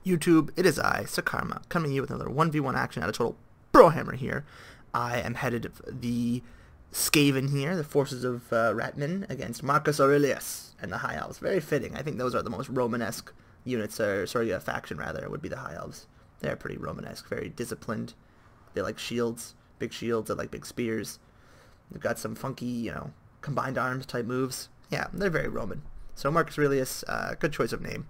YouTube, it is I, Sakarma, coming to you with another 1v1 action at a total Brohammer here. I am headed the Skaven here, the forces of Ratman, against Marcus Aurelius and the High Elves. Very fitting. I think those are the most Romanesque units, or sorry, a faction rather, would be the High Elves. They're pretty Romanesque, very disciplined. They like shields, big shields, they like big spears. They've got some funky, combined arms type moves. Yeah, they're very Roman. So Marcus Aurelius, good choice of name.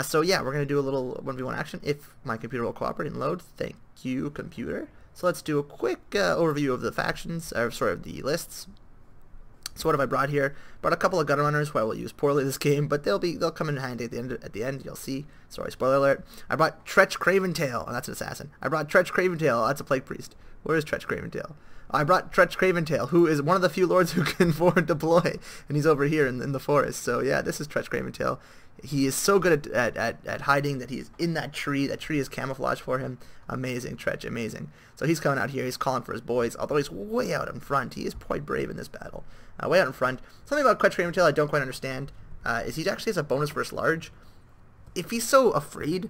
So yeah, we're going to do a little 1v1 action if my computer will cooperate and load. Thank you, computer. So let's do a quick overview of the factions, or sorry, of the lists. So what have I brought here? Brought a couple of gun runners who I will use poorly this game, but they'll come in handy at the end. You'll see. Sorry, spoiler alert. I brought Tretch Craventail, and that's an assassin. I brought Tretch Craventail. That's a plague priest. Where is Tretch Craventail? I brought Tretch Craventail, who is one of the few lords who can forward deploy, and he's over here in the forest. So yeah, this is Tretch Craventail. He is so good at hiding that he's in that tree. That tree is camouflage for him. Amazing, Tretch, amazing. So he's coming out here. He's calling for his boys, although he's way out in front. He is quite brave in this battle. Way out in front. Something about Tretch Craventail I don't quite understand is he actually has a bonus versus large. If he's so afraid,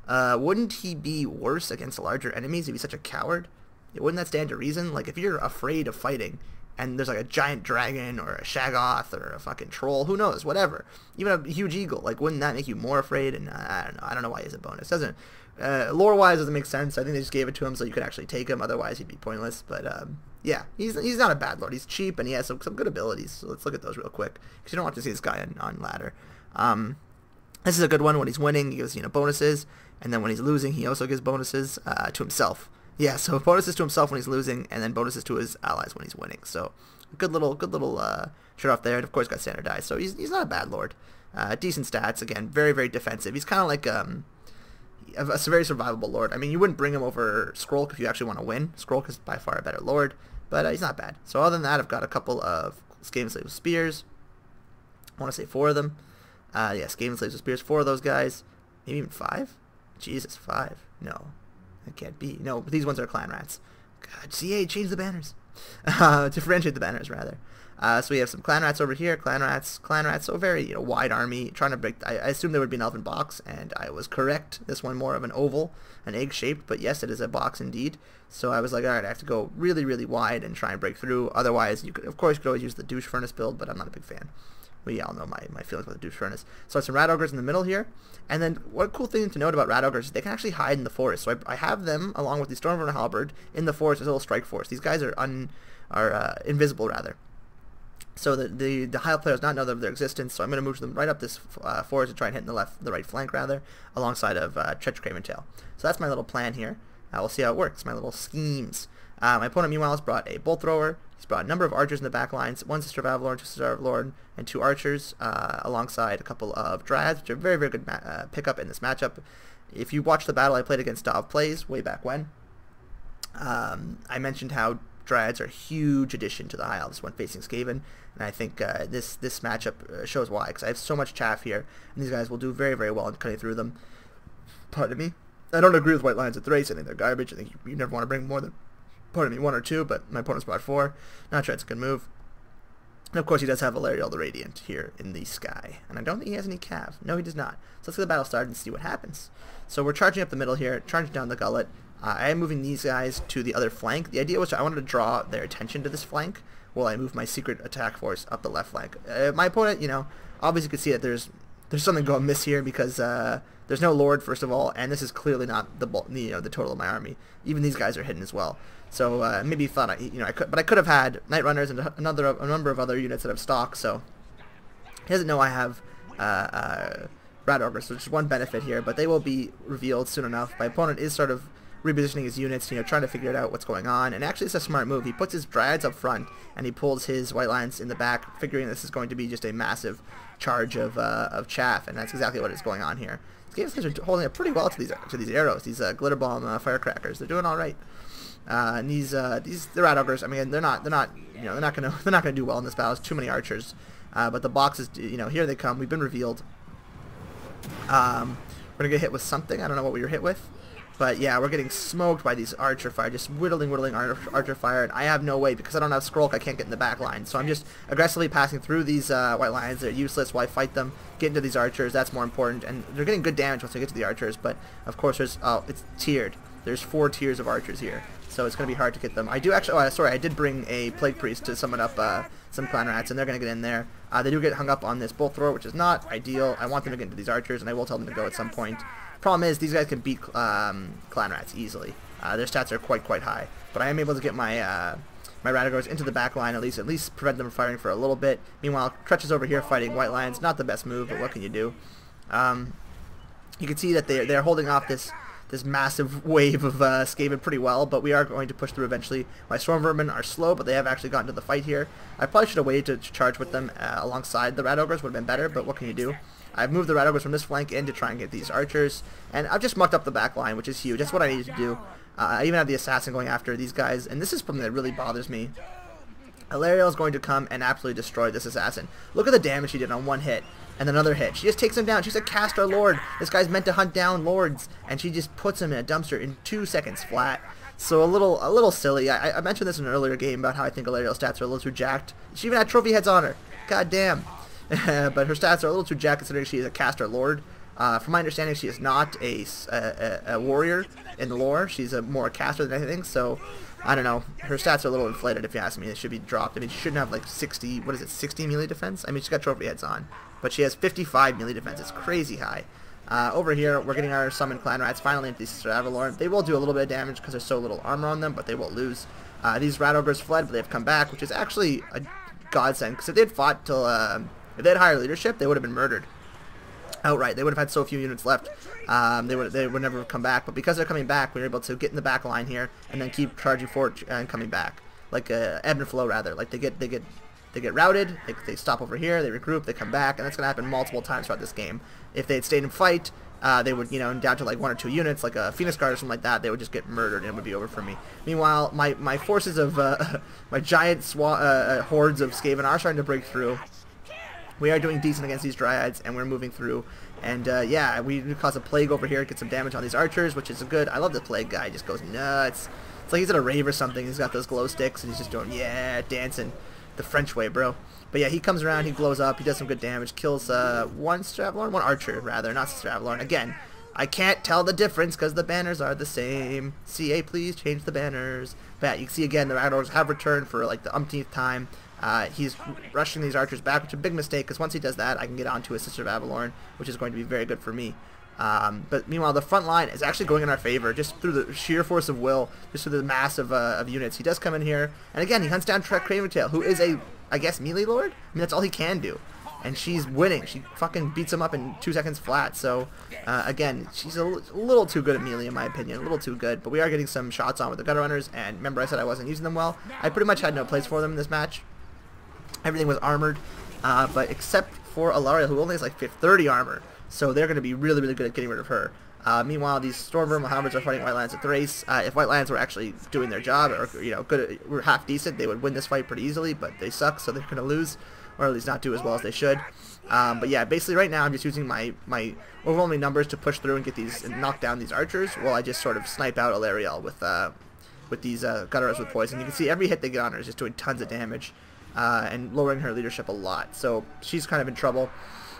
wouldn't he be worse against larger enemies if he's such a coward? Wouldn't that stand to reason? Like, if you're afraid of fighting, and there's like a giant dragon, or a Shaggoth, or a fucking troll, who knows, whatever. Even a huge eagle, like, wouldn't that make you more afraid? And I don't know why he's a bonus. Doesn't, lore-wise, doesn't make sense. I think they just gave it to him so you could actually take him, otherwise he'd be pointless. But, yeah, he's not a bad lord. He's cheap, and he has some good abilities. So let's look at those real quick, because you don't want to see this guy on ladder. This is a good one. When he's winning, he gives, bonuses, and then when he's losing, he also gives bonuses to himself. Yeah, so bonuses to himself when he's losing, and then bonuses to his allies when he's winning. So, good little shirt off there. And of course, got standardized. So he's not a bad lord. Decent stats. Again, very, very defensive. He's kind of like a very survivable lord. I mean, you wouldn't bring him over Skrulk if you actually want to win. Skrulk is by far a better lord, but he's not bad. So other than that, I've got a couple of Skaven slaves with spears. I want to say 4 of them. Yeah, Skaven slaves with spears. 4 of those guys. Maybe even 5. Jesus, 5. No. That can't be. No, these ones are clan rats. God, CA, change the banners. Differentiate the banners, rather. So we have some clan rats over here. Clan rats. So very, wide army. Trying to break. I assumed there would be an elven box, and I was correct. This one more of an oval, an egg-shaped, but yes, it is a box indeed. So I was like, all right, I have to go really, really wide and try and break through. Otherwise, you could, of course, always use the douche furnace build, but I'm not a big fan. We all know my feelings about the douche furnace. So some rat ogres in the middle here. And then what a cool thing to note about rat ogres is they can actually hide in the forest. So I have them, along with the Stormrunner Halberd, in the forest as a little strike force. These guys are invisible, rather. So the High Elf players not know of their existence, so I'm going to move them right up this forest to try and hit in the right flank, rather, alongside of Tretch Craventail. So that's my little plan here. We'll see how it works, my little schemes. My opponent, meanwhile, has brought a bolt thrower. He's brought a number of archers in the back lines, 1 Sister of Avalorn, 2 Sister of Lord, and 2 archers, alongside a couple of dryads, which are very, very good pickup in this matchup. If you watch the battle I played against Dov Plays way back when, I mentioned how dryads are a huge addition to the High Elves when facing Skaven, and I think this matchup shows why, because I have so much chaff here, and these guys will do very, very well in cutting through them. Pardon me. I don't agree with White Lions of Thrace. I think they're garbage. I think you never want to bring more than, 1 or 2, but my opponent's brought 4. Not sure it's a good move. And of course, he does have Valerial the Radiant here in the sky. And I don't think he has any cav. No, he does not. So let's get the battle started and see what happens. So we're charging up the middle here, charging down the gullet. I am moving these guys to the other flank. The idea was I wanted to draw their attention to this flank while I move my secret attack force up the left flank. My opponent, obviously could see that there's something going miss here because there's no lord, first of all, and this is clearly not the total of my army. Even these guys are hidden as well. So maybe he thought I could have had Night Runners and a number of other units that have stock. So he doesn't know I have Rat Ogres, which is one benefit here, but they will be revealed soon enough. My opponent is sort of repositioning his units, trying to figure out what's going on. And actually, it's a smart move. He puts his dryads up front, and he pulls his White Lions in the back, figuring this is going to be just a massive charge of chaff, and that's exactly what is going on here. These guys are holding up pretty well to these arrows, these glitter bomb firecrackers. They're doing all right. And the Rat Ogres, I mean, they're not gonna do well in this battle. It's too many archers. But the boxes, here they come. We've been revealed. We're gonna get hit with something. I don't know what we were hit with. But yeah, we're getting smoked by these archer fire, just whittling archer fire, and I have no way, because I don't have scroll, I can't get in the back line. So I'm just aggressively passing through these white lions. They're useless. Why fight them? Get into these archers, that's more important. And they're getting good damage once they get to the archers, but of course there's, it's tiered. There's 4 tiers of archers here, so it's going to be hard to get them. I do actually, sorry, I did bring a plague priest to summon up some clan rats, and they're going to get in there. They do get hung up on this bolt thrower, which is not ideal. I want them to get into these archers, and I will tell them to go at some point. Problem is, these guys can beat clan rats easily. Their stats are quite high, but I am able to get my my Radagors into the back line, at least prevent them from firing for a little bit. Meanwhile, Tretch is over here fighting white lions. Not the best move, but what can you do? You can see that they're holding off this massive wave of Skaven pretty well, but we are going to push through eventually. My Storm Vermin are slow, but they have actually gotten to the fight here. I probably should have waited to charge with them alongside the Radogres, would have been better, but what can you do? I've moved the Radogres from this flank in to try and get these archers, and I've just mucked up the back line, which is huge. That's what I needed to do. I even have the assassin going after these guys, and this is something that really bothers me. Alarielle is going to come and absolutely destroy this assassin. Look at the damage she did on one hit, and another hit. She just takes him down. She's a caster lord. This guy's meant to hunt down lords, and she just puts him in a dumpster in 2 seconds flat. So a little silly. I mentioned this in an earlier game about how I think Alarielle's stats are a little too jacked. She even had trophy heads on her. God damn. But her stats are a little too jacked considering she is a caster lord. From my understanding, she is not a warrior in the lore. She's more a caster than anything, so I don't know. Her stats are a little inflated, if you ask me. They should be dropped. I mean, she shouldn't have like 60 melee defense? I mean, she's got trophy heads on, but she has 55 melee defense. It's crazy high. Over here, we're getting our summoned clan rats finally into the Sister Avalorn. They will do a little bit of damage because there's so little armor on them, but they won't lose. These rat ogres fled, but they've come back, which is actually a godsend, because if they had fought till, if they had higher leadership, they would have been murdered outright. They would have had so few units left. They would never have come back. But because they're coming back, we were able to get in the back line here and then keep charging forward and coming back, like ebb and flow rather. Like they get routed, they stop over here, they regroup, they come back, and that's gonna happen multiple times throughout this game. If they had stayed and fight, they would, down to like 1 or 2 units, like a Phoenix Guard or something like that, they would just get murdered and it would be over for me. Meanwhile, my forces of my giant hordes of Skaven are starting to break through. We are doing decent against these Dryads, and we're moving through. And yeah, we cause a plague over here, get some damage on these archers, which is good. I love the plague guy. He just goes nuts. It's like he's at a rave or something. He's got those glow sticks, and he's just doing, yeah, dancing the French way, bro. But yeah, he comes around, he blows up, he does some good damage, kills one archer, rather, not Sister Avalorn. Again, I can't tell the difference because the banners are the same. CA, please change the banners. But yeah, you can see again, the Radors have returned for like the umpteenth time. He's rushing these archers back, which is a big mistake, because once he does that, I can get onto a Sister of Avalorn, which is going to be very good for me. But meanwhile, the front line is actually going in our favor, just through the sheer force of will, just through the mass of units. He does come in here, and again, he hunts down Craventail, who is a, I guess, melee lord? I mean, that's all he can do. And she's winning. She fucking beats him up in 2 seconds flat. So, again, she's a little too good at melee, in my opinion. A little too good. But we are getting some shots on with the Gutter Runners, and remember I said I wasn't using them well? I pretty much had no place for them in this match. Everything was armored, but except for Alarielle, who only has like 30 armor. So they're going to be really good at getting rid of her. Meanwhile, these Stormvermin Mohammeds are fighting White Lions at Thrace. If White Lions were actually doing their job, or were half decent, they would win this fight pretty easily. But they suck, so they're going to lose, or at least not do as well as they should. But yeah, basically right now I'm just using my overwhelming numbers to push through and get these and knock down these archers, while I just sort of snipe out Alarielle with these Gutterers with poison. You can see every hit they get on her is just doing tons of damage. And lowering her leadership a lot, so she's kind of in trouble.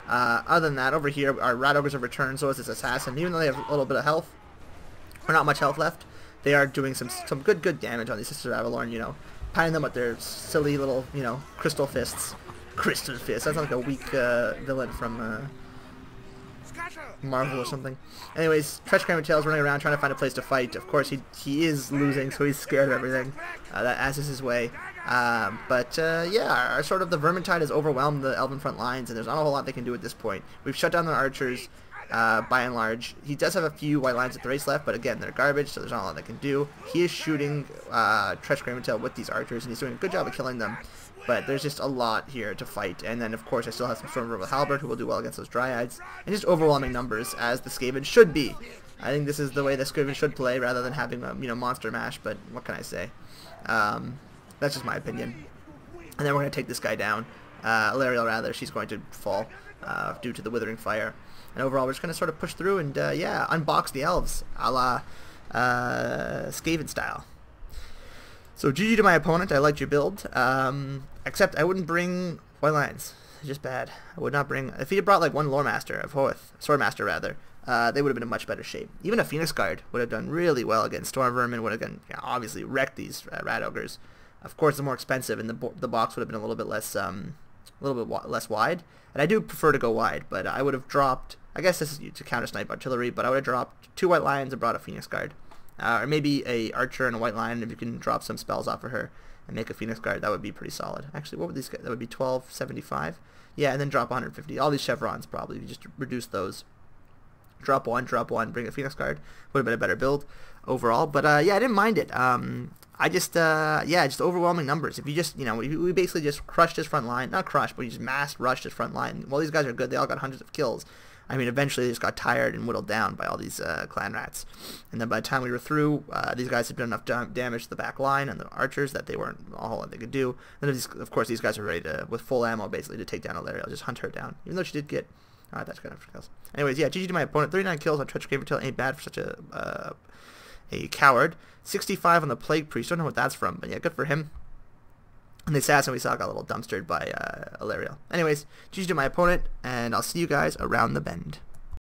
Other than that, over here, our Rat Ogres have returned, so is this Assassin. Even though they have a little bit of health, or not much health left, they are doing some good damage on these Sisters of Avalorn, pining them with their silly little, crystal fists. Crystal fists, that's like a weak villain from Marvel or something. Anyways, Tretch Craventail is running around trying to find a place to fight. Of course, he is losing, so he's scared of everything. That as is his way. Yeah, sort of the Vermintide has overwhelmed the Elven front lines, and there's not a whole lot they can do at this point. We've shut down their archers, by and large. He does have a few White Lions at Thrace left, but again, they're garbage, so there's not a lot they can do. He is shooting Tretch Craventail with these archers, and he's doing a good job of killing them. But there's just a lot here to fight. And then, of course, I still have some Stormvermin with Halberd who will do well against those Dryads. And just overwhelming numbers, as the Skaven should be. I think this is the way the Skaven should play, rather than having a, monster mash, but what can I say? That's just my opinion. And then we're going to take this guy down. Alarielle, rather. She's going to fall due to the Withering Fire. And overall, we're just going to sort of push through and, yeah, unbox the Elves, a la Skaven style. So GG to my opponent. I liked your build. Except I wouldn't bring White Lions. It's just bad. I would not bring... If he had brought like one Lore Master of Hoth, Sword Master rather, they would have been in much better shape. Even a Phoenix Guard would have done really well against Storm Vermin. Would have done, obviously wrecked these Rat Ogres. Of course, they're more expensive, and the box would have been a little bit less less wide. And I do prefer to go wide, but I would have dropped... I guess this is to counter snipe artillery, but I would have dropped 2 White Lions and brought a Phoenix Guard. Or maybe a Archer and a White Lion if you can drop some spells off of her and make a Phoenix Guard. That would be pretty solid. Actually, what would these guys... That would be 1275. Yeah, and then drop 150. All these chevrons probably. You just reduce those. Drop one, bring a Phoenix Guard. Would have been a better build overall. But yeah, I didn't mind it. I just just overwhelming numbers. If you just, we basically just crushed his front line. Not crushed, but we just mass rushed his front line. Well, these guys are good. They all got hundreds of kills. I mean, eventually they just got tired and whittled down by all these clan rats. And then by the time we were through, these guys had done enough damage to the back line and the archers that they weren't all that they could do. And then, of course, these guys are ready to, with full ammo, basically, to take down Illyria. Just hunt her down. Even though she did get... Alright, that's kind of kills. Anyways, yeah, GG to my opponent. 39 kills on Treacherous Craven Tail ain't bad for such a coward. 65 on the Plague Priest. Don't know what that's from, but yeah, good for him. And the assassin we saw got a little dumpstered by Illyria. Anyways, GG to my opponent, and I'll see you guys around the bend.